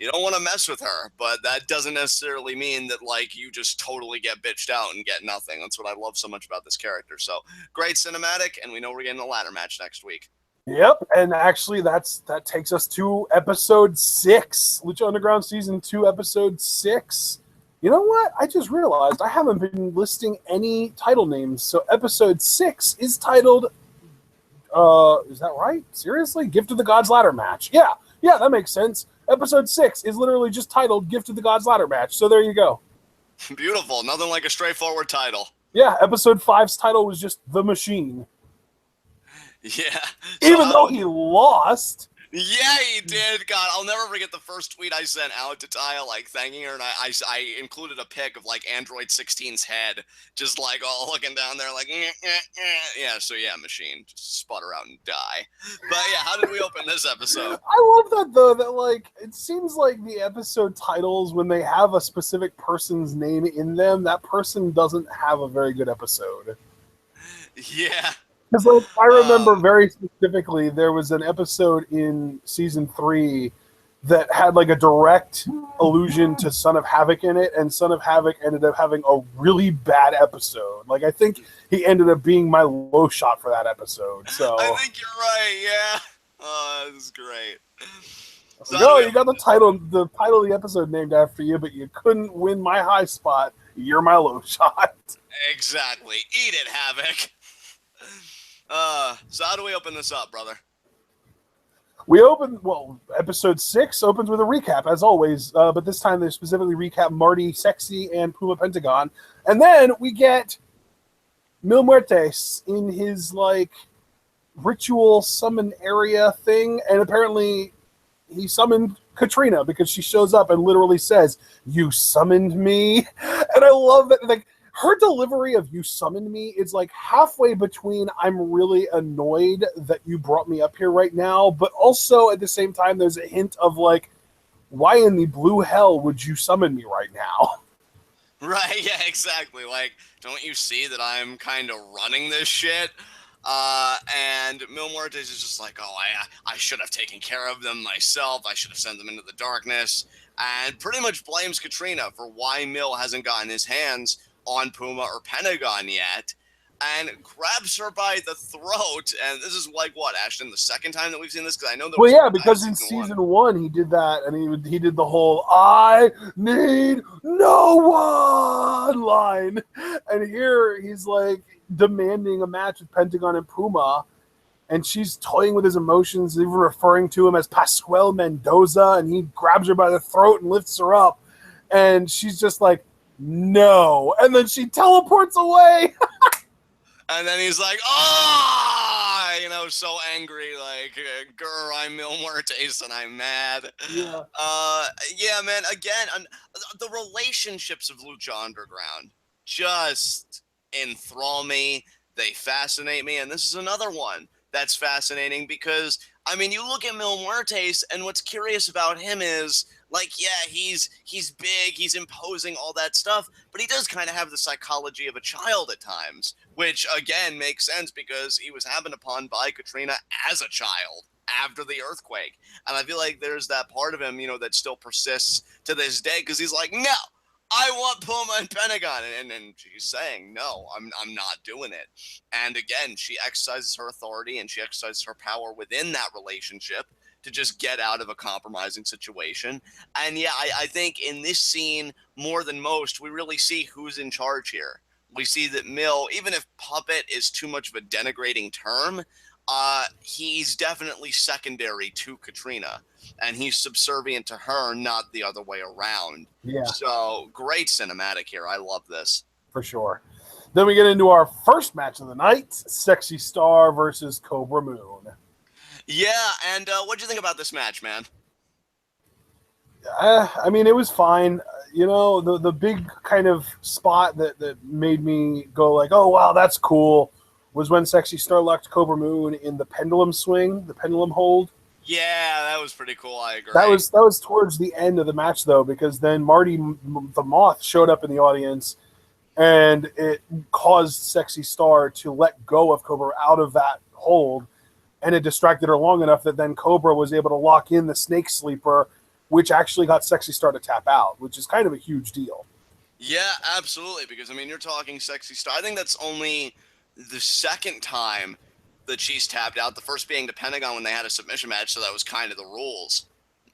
B: you don't want to mess with her. But that doesn't necessarily mean that, like, you just totally get bitched out and get nothing. That's what I love so much about this character. So great cinematic, and we know we're getting a ladder match next week.
A: Yep, and actually that takes us to episode 6, Lucha Underground Season 2, episode 6. You know what? I just realized I haven't been listing any title names. So episode 6 is titled, is that right? Seriously? Gift of the Gods Ladder Match. Yeah, that makes sense. Episode 6 is literally just titled Gift of the Gods Ladder Match. So there you go.
B: Beautiful. Nothing like a straightforward title.
A: Yeah, episode 5's title was just The Machine.
B: Yeah.
A: Even though he lost.
B: Yeah, he did. God, I'll never forget the first tweet I sent out to Taya, like, thanking her, and I included a pic of, like, Android 16's head, just, like, all looking down there, like, yeah, so yeah, Machine, just sputter out and die. But yeah, how did we open this episode?
A: I love that, though, that, like, it seems like the episode titles, when they have a specific person's name in them, that person doesn't have a very good episode.
B: Yeah.
A: Because, like, I remember very specifically, there was an episode in season 3 that had, like, a direct allusion to Son of Havoc in it, and Son of Havoc ended up having a really bad episode. Like, I think he ended up being my low shot for that episode. So
B: I think you're right. Yeah. Oh, this is great.
A: So no, you got the title of the episode named after you, but you couldn't win my high spot. You're my low shot.
B: Exactly. Eat it, Havoc. So how do we open this up, brother?
A: Episode 6 opens with a recap, as always, but this time they specifically recap Marty Sexy and Puma Pentagon. And then we get Mil Muertes in his, like, ritual summon area thing, and apparently he summoned Katrina because she shows up and literally says, "You summoned me?" And I love that, like, her delivery of "you summoned me" is like halfway between I'm really annoyed that you brought me up here right now, but also at the same time there's a hint of, like, why in the blue hell would you summon me right now?
B: Right, yeah, exactly. Like, don't you see that I'm kind of running this shit? And Mil Muertes is just like, oh, I should have taken care of them myself. I should have sent them into the darkness. And pretty much blames Katrina for why Mil hasn't gotten his hands on Puma or Pentagon yet, and grabs her by the throat. And this is like, what, Ashton, the second time that we've seen this? Because I know that.
A: Well, yeah, because in season 1 he did that, and he did the whole "I need no one" line, and here he's like demanding a match with Pentagon and Puma, and she's toying with his emotions, even referring to him as Pascual Mendoza, and he grabs her by the throat and lifts her up, and she's just like, "No," and then she teleports away.
B: And then he's like, "Oh," you know, so angry, like, "Grr, I'm Mil Muertes and I'm mad."
A: Yeah.
B: Yeah, man. Again, the relationships of Lucha Underground just enthrall me. They fascinate me, and this is another one that's fascinating because, I mean, you look at Mil Muertes, and what's curious about him is, Like, yeah, he's big, he's imposing, all that stuff, but he does kind of have the psychology of a child at times, which again makes sense because he was happened upon by Katrina as a child after the earthquake. And I feel like there's that part of him, that still persists to this day because he's like, no, I want Puma and Pentagon. And she's saying, no, I'm not doing it. And again, she exercises her authority and she exercises her power within that relationship to just get out of a compromising situation. And yeah, I think in this scene, more than most, we really see who's in charge here. We see that Mill, even if puppet is too much of a denigrating term, he's definitely secondary to Katrina, and he's subservient to her, not the other way around.
A: Yeah.
B: So great cinematic here. I love this.
A: For sure. Then we get into our first match of the night, Sexy Star versus Cobra Moon.
B: Yeah, and what'd you think about this match, man?
A: I mean, it was fine. The big kind of spot that made me go like, oh, wow, that's cool, was when Sexy Star locked Cobra Moon in the pendulum swing, the pendulum hold.
B: Yeah, that was pretty cool. I agree.
A: That was towards the end of the match, though, because then Marty the Moth showed up in the audience, and it caused Sexy Star to let go of Cobra out of that hold, and it distracted her long enough that then Cobra was able to lock in the Snake Sleeper, which actually got Sexy Star to tap out, which is kind of a huge deal.
B: Yeah, absolutely, because, I mean, you're talking Sexy Star. I think that's only the second time that she's tapped out, the first being the Pentagon when they had a submission match, so that was kind of the rules.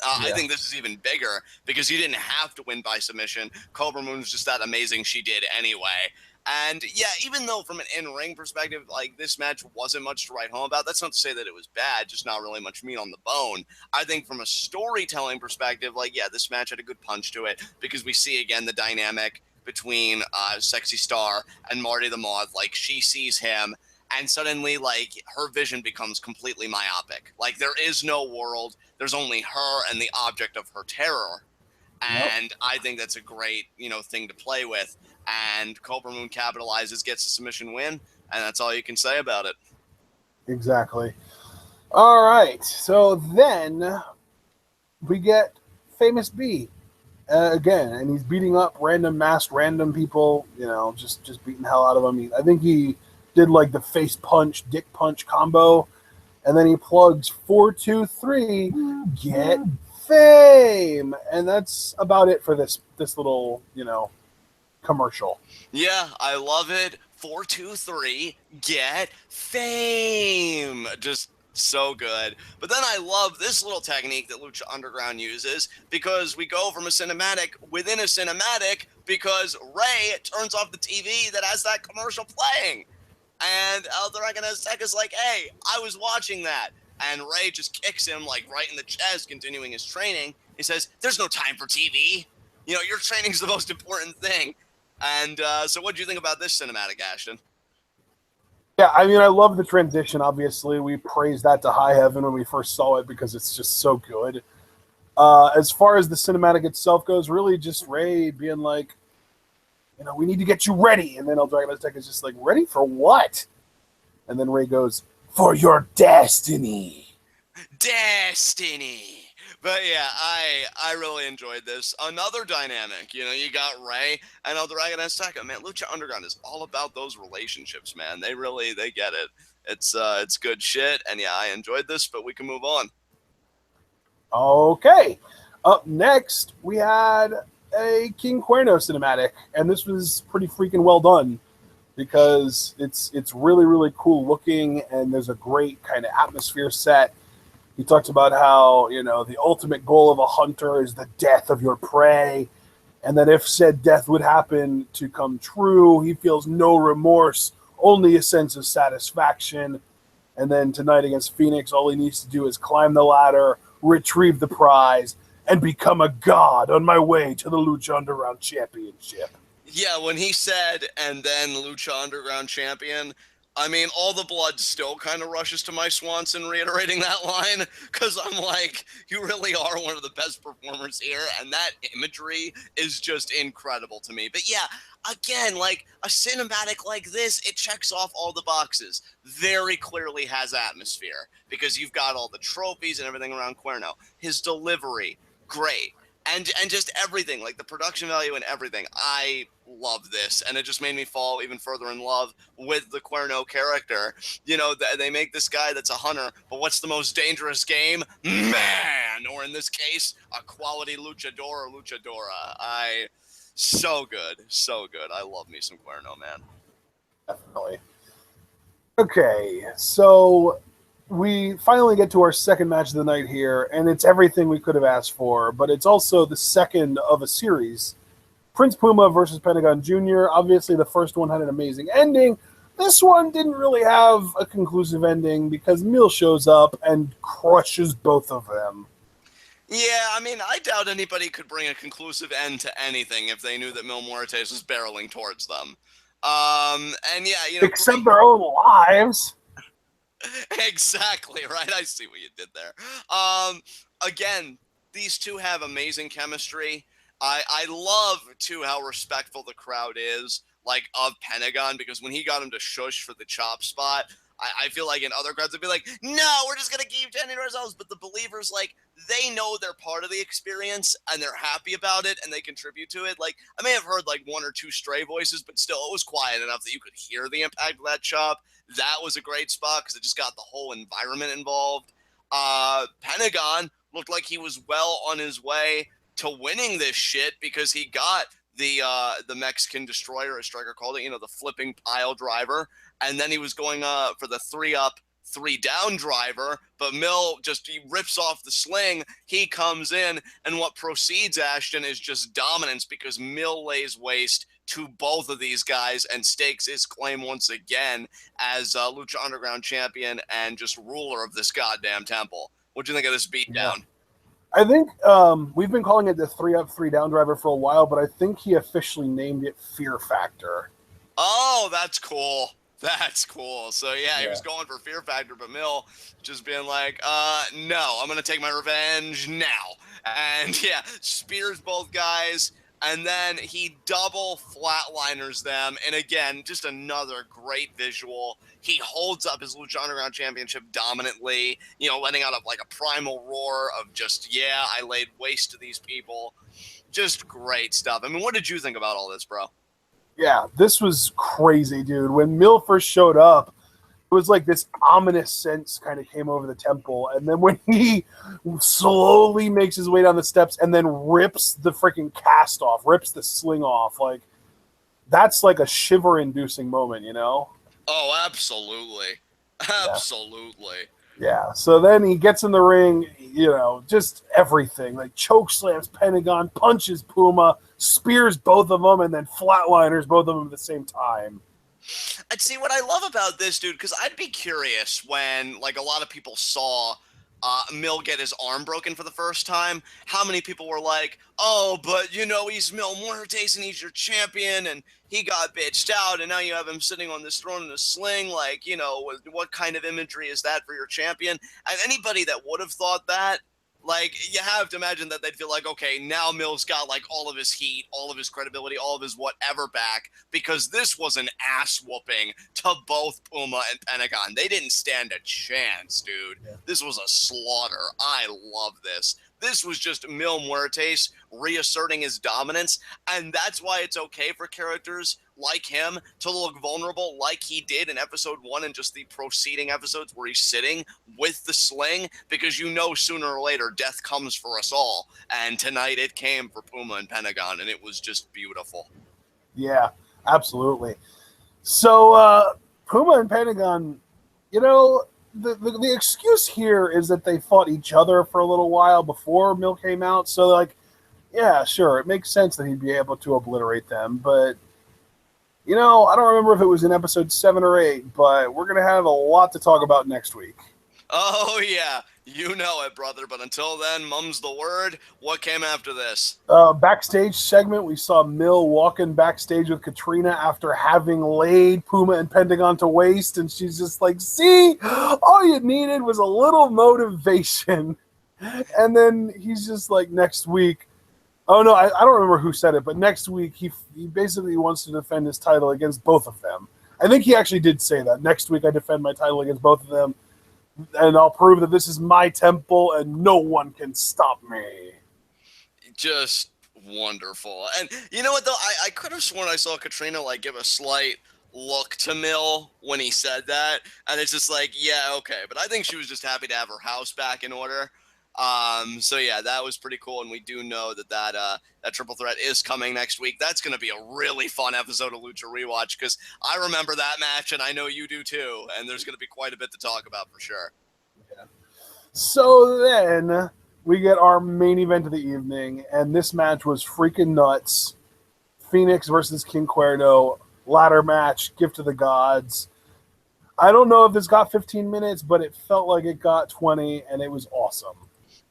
B: I think this is even bigger because you didn't have to win by submission. Cobra Moon's just that amazing, she did anyway. And yeah, even though from an in-ring perspective, like, this match wasn't much to write home about, that's not to say that it was bad, just not really much meat on the bone. I think from a storytelling perspective, like, yeah, this match had a good punch to it because we see again the dynamic between Sexy Star and Marty the Moth. Like, she sees him and suddenly, like, her vision becomes completely myopic. Like, there is no world. There's only her and the object of her terror. And I think that's a great, thing to play with. And Cobra Moon capitalizes, gets a submission win, and that's all you can say about it.
A: Exactly. All right. So then we get Famous B again, and he's beating up random people, just beating the hell out of them. I think he did like the face punch, dick punch combo, and then he plugs 423, get fame, and that's about it for this little commercial.
B: Yeah, I love it. 423, get fame. Just so good. But then I love this little technique that Lucha Underground uses because we go from a cinematic within a cinematic because Ray turns off the TV that has that commercial playing. And El Dragon Azteca's like, hey, I was watching that. And Ray just kicks him like right in the chest, continuing his training. He says, there's no time for TV. Your training's the most important thing. And so what do you think about this cinematic, Ashton?
A: Yeah, I mean, I love the transition, obviously. We praised that to high heaven when we first saw it because it's just so good. As far as the cinematic itself goes, really just Ray being like, we need to get you ready. And then El Dragon Azteca is just like, ready for what? And then Ray goes, for your destiny.
B: Destiny. But yeah, I really enjoyed this. Another dynamic, you got Ray and El Dragon Azteca. Man, Lucha Underground is all about those relationships, man. They get it. It's good shit. And yeah, I enjoyed this, but we can move on.
A: Okay. Up next, we had a King Cuerno cinematic, and this was pretty freaking well done because it's really, really cool looking, and there's a great kind of atmosphere set. He talks about how, the ultimate goal of a hunter is the death of your prey, and that if said death would happen to come true, he feels no remorse, only a sense of satisfaction. And then tonight against Phoenix, all he needs to do is climb the ladder, retrieve the prize, and become a god on my way to the Lucha Underground Championship.
B: Yeah, when he said, and then Lucha Underground Champion, I mean, all the blood still kind of rushes to my Swanson reiterating that line, because I'm like, you really are one of the best performers here, and that imagery is just incredible to me. But yeah, again, like, a cinematic like this, it checks off all the boxes. Very clearly has atmosphere, because you've got all the trophies and everything around Cuerno. His delivery, great. and just everything, like the production value and everything. I love this, and it just made me fall even further in love with the Cuerno character. You know, they make this guy that's a hunter, but what's the most dangerous game? Man, or in this case, a quality luchador or luchadora. So good, so good. I love me some Cuerno, man.
A: Definitely. Okay, so we finally get to our second match of the night here, and it's everything we could have asked for, but it's also the second of a series. Prince Puma versus Pentagon Jr. Obviously, the first one had an amazing ending. This one didn't really have a conclusive ending because Mil shows up and crushes both of them.
B: Yeah, I mean, I doubt anybody could bring a conclusive end to anything if they knew that Mil Muertes was barreling towards them. And yeah, you know,
A: Except their own lives.
B: Exactly, right? I see what you did there. Again, these two have amazing chemistry. I love, too, how respectful the crowd is, like, of Pentagon, because when he got him to shush for the chop spot, I feel like in other crowds, they'd be like, no, we're just going to keep tending to ourselves. But the believers, like, they know they're part of the experience, and they're happy about it, and they contribute to it. Like, I may have heard, like, one or two stray voices, but still, it was quiet enough that you could hear the impact of that chop. That was a great spot, because it just got the whole environment involved. Pentagon looked like he was well on his way to winning this shit, because he got the Mexican destroyer, as Striker called it, you know, the flipping pile driver, and then he was going for the 3-up, 3-down driver, but Mil he rips off the sling, he comes in, and what proceeds, Ashton, is just dominance, because Mil lays waste to both of these guys and stakes his claim once again as Lucha Underground champion and just ruler of this goddamn temple. What do you think of this beatdown?
A: Yeah. I think we've been calling it the 3-up, 3-down driver for a while, but I think he officially named it Fear Factor.
B: Oh, that's cool. That's cool. So, yeah, he was going for Fear Factor, but Mil just being like, no, I'm going to take my revenge now. And, yeah, spears both guys, and then he double flatliners them. And, again, just another great visual. He holds up his Lucha Underground Championship dominantly, you know, letting out like a primal roar of just, yeah, I laid waste to these people. Just great stuff. I mean, what did you think about all this, bro?
A: Yeah, this was crazy, dude. When Mil first showed up, it was like this ominous sense kind of came over the temple. And then when he slowly makes his way down the steps and then rips the freaking cast off, rips the sling off, like, that's like a shiver-inducing moment, you know?
B: Oh, absolutely. Absolutely.
A: Yeah, so then he gets in the ring, you know, just everything. Like choke slams Pentagon, punches Puma, spears both of them, and then flatliners both of them at the same time.
B: I'd see what I love about this, dude, because I'd be curious when, like, a lot of people saw Mil get his arm broken for the first time, how many people were like, oh, but, you know, he's Mil Muertes and he's your champion, and he got bitched out, and now you have him sitting on this throne in a sling. Like, you know, what kind of imagery is that for your champion? And anybody that would have thought that, like, you have to imagine that they'd feel like, okay, now Mil's got, like, all of his heat, all of his credibility, all of his whatever back, because this was an ass-whooping to both Puma and Pentagon. They didn't stand a chance, dude. Yeah. This was a slaughter. I love this. This was just Mil Muertes reasserting his dominance, and that's why it's okay for characters like him to look vulnerable like he did in episode 1 and just the preceding episodes where he's sitting with the sling, because you know sooner or later death comes for us all, and tonight it came for Puma and Pentagon, and it was just beautiful.
A: Yeah, absolutely. So Puma and Pentagon, you know, the excuse here is that they fought each other for a little while before Mil came out. So, like, yeah, sure, it makes sense that he'd be able to obliterate them. But, you know, I don't remember if it was in episode 7 or 8, but we're going to have a lot to talk about next week.
B: Oh, yeah. You know it, brother. But until then, mum's the word. What came after this?
A: Backstage segment, we saw Mil walking backstage with Katrina after having laid Puma and Pentagon to waste, and she's just like, see, all you needed was a little motivation. And then he's just like, next week, oh no, I don't remember who said it, but next week he basically wants to defend his title against both of them. I think he actually did say that. Next week I defend my title against both of them, and I'll prove that this is my temple and no one can stop me.
B: Just wonderful. And you know what, though? I could have sworn I saw Katrina, like, give a slight look to Mill when he said that. And it's just like, yeah, okay. But I think she was just happy to have her house back in order. So yeah, that was pretty cool. And we do know that triple threat is coming next week. That's going to be a really fun episode of Lucha Rewatch because I remember that match and I know you do too. And there's going to be quite a bit to talk about for sure.
A: Yeah. So then we get our main event of the evening, and this match was freaking nuts. Phoenix versus King Cuerno, ladder match, gift of the gods. I don't know if this got 15 minutes, but it felt like it got 20, and it was awesome.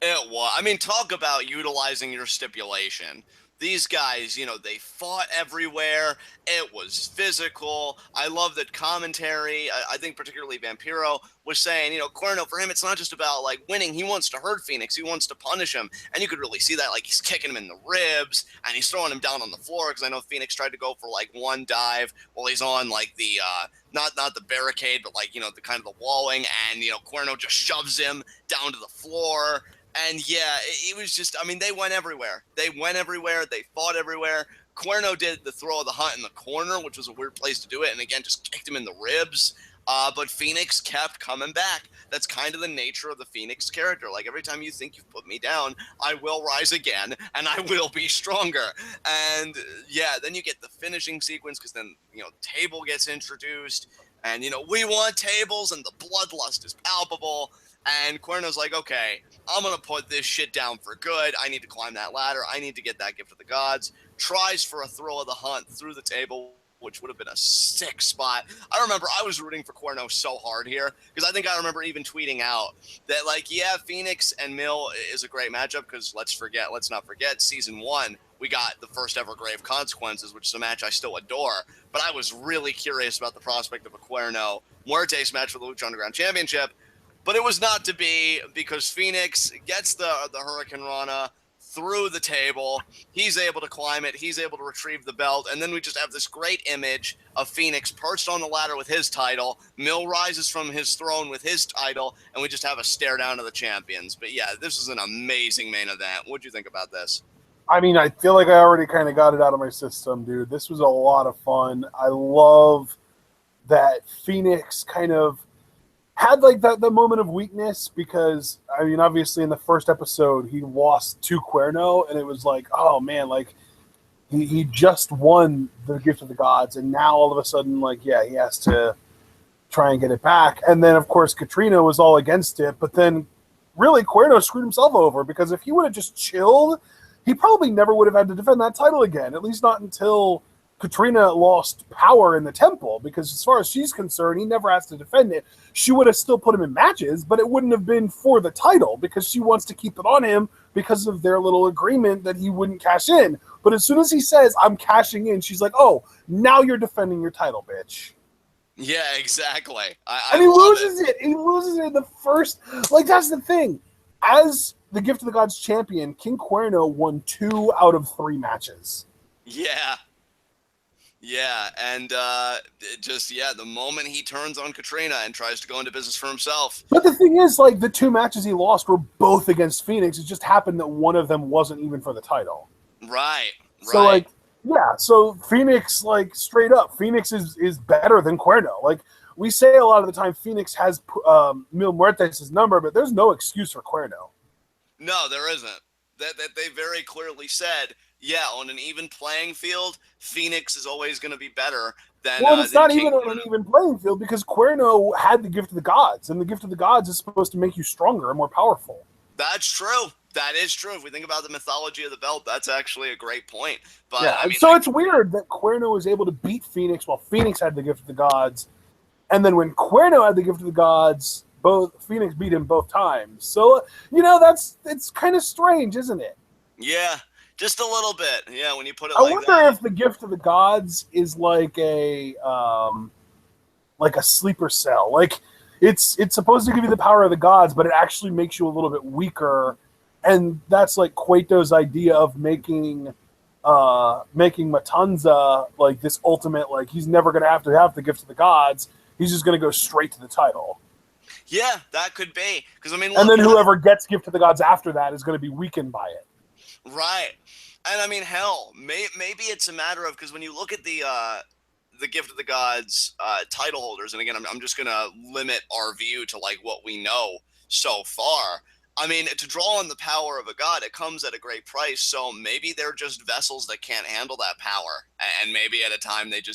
B: It was. I mean, talk about utilizing your stipulation. These guys, they fought everywhere. It was physical. I love that commentary. I think particularly Vampiro was saying, Cuerno, for him, it's not just about, like, winning. He wants to hurt Phoenix. He wants to punish him. And you could really see that. Like, he's kicking him in the ribs, and he's throwing him down on the floor, because I know Phoenix tried to go for, like, one dive while he's on, like, the, not the barricade, but, like, the kind of the walling, and, Cuerno just shoves him down to the floor. And yeah, it was just, I mean, they went everywhere. They fought everywhere. Cuerno did the throw of the hunt in the corner, which was a weird place to do it. And again, just kicked him in the ribs. But Phoenix kept coming back. That's kind of the nature of the Phoenix character. Like, every time you think you've put me down, I will rise again and I will be stronger. And yeah, then you get the finishing sequence because then, Table gets introduced and, we want tables and the bloodlust is palpable. And Cuerno's like, okay, I'm going to put this shit down for good. I need to climb that ladder. I need to get that gift of the gods. Tries for a throw of the hunt through the table, which would have been a sick spot. I remember I was rooting for Cuerno so hard here because I think I remember even tweeting out that, like, yeah, Phoenix and Mill is a great matchup because let's not forget, season 1, we got the first ever Grave Consequences, which is a match I still adore. But I was really curious about the prospect of a Cuerno Muertes match for the Lucha Underground Championship. But it was not to be because Phoenix gets the Hurricane Rana through the table. He's able to climb it. He's able to retrieve the belt. And then we just have this great image of Phoenix perched on the ladder with his title. Mill rises from his throne with his title. And we just have a stare down to the champions. But yeah, this is an amazing main event. What'd you think about this?
A: I mean, I feel like I already kind of got it out of my system, dude. This was a lot of fun. I love that Phoenix kind of had like the moment of weakness because, I mean, obviously in the first episode he lost to Cuerno and it was like, oh man, like he just won the gift of the gods and now all of a sudden, like, yeah, he has to try and get it back. And then of course Katrina was all against it, but then really Cuerno screwed himself over because if he would have just chilled, he probably never would have had to defend that title again, at least not until Katrina lost power in the temple, because as far as she's concerned, he never has to defend it. She would have still put him in matches, but it wouldn't have been for the title because she wants to keep it on him because of their little agreement that he wouldn't cash in. But as soon as he says, I'm cashing in, she's like, oh, now you're defending your title, bitch.
B: Yeah, exactly.
A: And he loses it. He loses it in the first. Like, that's the thing. As the Gift of the Gods champion, King Cuerno won 2 out of 3 matches.
B: Yeah. Yeah, and the moment he turns on Katrina and tries to go into business for himself.
A: But the thing is, like, the 2 matches he lost were both against Phoenix. It just happened that one of them wasn't even for the title.
B: Right.
A: So, like, yeah, so Phoenix, like, straight up, Phoenix is better than Cuerno. Like, we say a lot of the time Phoenix has Mil Muertes' number, but there's no excuse for Cuerno.
B: No, there isn't. That they very clearly said, yeah, on an even playing field, Phoenix is always going to be better than.
A: Well, it's not
B: King
A: even on an even playing field because Cuerno had the Gift of the Gods, and the Gift of the Gods is supposed to make you stronger and more powerful.
B: That's true. That is true. If we think about the mythology of the belt, that's actually a great point. But
A: yeah,
B: I mean,
A: so it's weird that Cuerno was able to beat Phoenix while Phoenix had the Gift of the Gods, and then when Cuerno had the Gift of the Gods, Phoenix beat him both times. So it's kind of strange, isn't it?
B: Yeah. Just a little bit, yeah. When you put it,
A: I
B: like that.
A: wonder if the Gift of the Gods is like a sleeper cell. Like it's supposed to give you the power of the gods, but it actually makes you a little bit weaker. And that's like Cueto's idea of making Matanza like this ultimate. Like he's never going to have the Gift of the Gods. He's just going to go straight to the title.
B: Yeah, that could be because I mean,
A: and then whoever gets Gift of the Gods after that is going to be weakened by it.
B: Right. And I mean, hell, maybe it's a matter of, because when you look at the Gift of the Gods title holders, and again, I'm just gonna limit our view to like what we know so far. I mean, to draw on the power of a god, it comes at a great price. So maybe they're just vessels that can't handle that power, and maybe at a time they do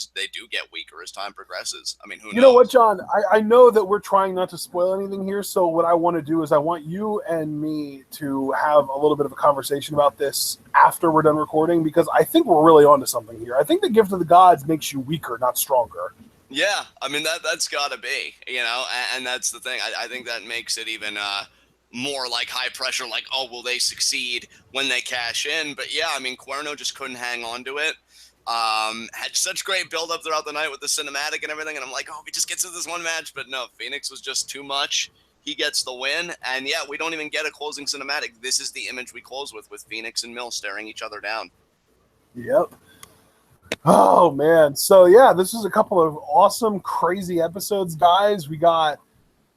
B: get weaker as time progresses. I mean, who
A: You know what,
B: knows?
A: John? I know that we're trying not to spoil anything here, so what I want to do is I want you and me to have a little bit of a conversation about this after we're done recording, because I think we're really onto something here. I think the Gift of the Gods makes you weaker, not stronger.
B: Yeah, I mean that's got to be, and that's the thing. I think that makes it even more like high pressure. Like, oh, will they succeed when they cash in? But yeah, I mean, Cuerno just couldn't hang on to it. Had such great build up throughout the night with the cinematic and everything, and I'm like, oh, he just gets to this one match, but no, Phoenix was just too much. He gets the win, and yeah, we don't even get a closing cinematic. This is the image we close with Phoenix and Mill staring each other down.
A: Yep. Oh, man. So, yeah, this is a couple of awesome, crazy episodes, guys. We got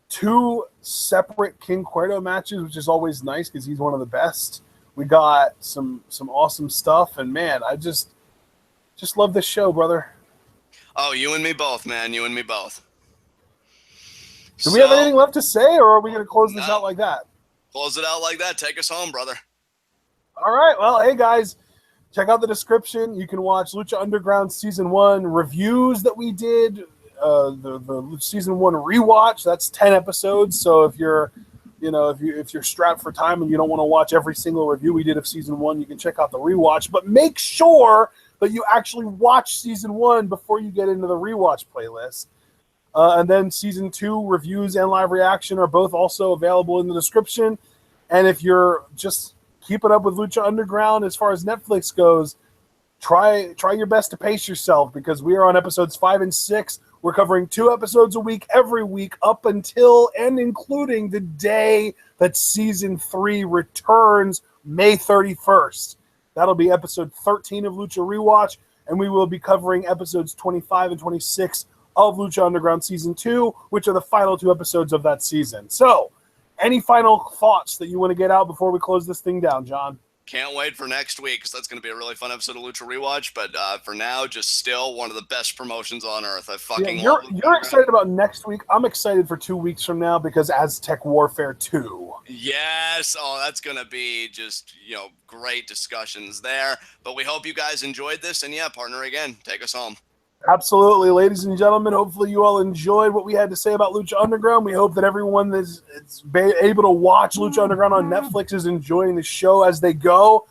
A: 2 separate King Cuerno matches, which is always nice because he's one of the best. We got some awesome stuff, and, man, I just love this show, brother.
B: Oh, you and me both, man. You and me both.
A: Do we have anything left to say, or are we going to close this out like that?
B: Close it out like that. Take us home, brother.
A: All right. Well, hey, guys, check out the description. You can watch Lucha Underground Season 1 reviews that we did, the Season 1 rewatch. That's 10 episodes. So if you're, if you're strapped for time and you don't want to watch every single review we did of Season 1, you can check out the rewatch. But make sure that you actually watch Season 1 before you get into the rewatch playlist. And then Season 2 reviews and live reaction are both also available in the description. And if you're just keeping up with Lucha Underground as far as Netflix goes, try your best to pace yourself, because we are on episodes 5 and 6. We're covering 2 episodes a week every week up until and including the day that Season 3 returns, May 31st. That'll be episode 13 of Lucha Rewatch, and we will be covering episodes 25 and 26 of Lucha Underground Season 2, which are the final 2 episodes of that season. So, any final thoughts that you want to get out before we close this thing down, John?
B: Can't wait for next week, because that's going to be a really fun episode of Lucha Rewatch. But for now, just still one of the best promotions on earth. I fucking love Lucha.
A: You're excited about next week. I'm excited for 2 weeks from now, because Aztec Warfare 2.
B: Yes. Oh, that's going to be just, great discussions there. But we hope you guys enjoyed this. And yeah, partner, again, take us home.
A: Absolutely, ladies and gentlemen. Hopefully you all enjoyed what we had to say about Lucha Underground. We hope that everyone that's able to watch Lucha Underground on Netflix is enjoying the show as they go.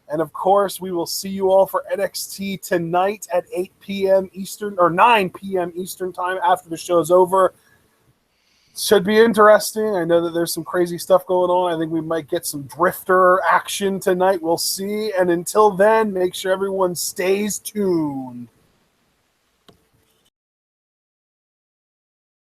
A: And, of course, we will see you all for NXT tonight at 8 p.m. Eastern, or 9 p.m. Eastern time after the show's over. Should be interesting. I know that there's some crazy stuff going on. I think we might get some Drifter action tonight. We'll see. And until then, make sure everyone stays tuned.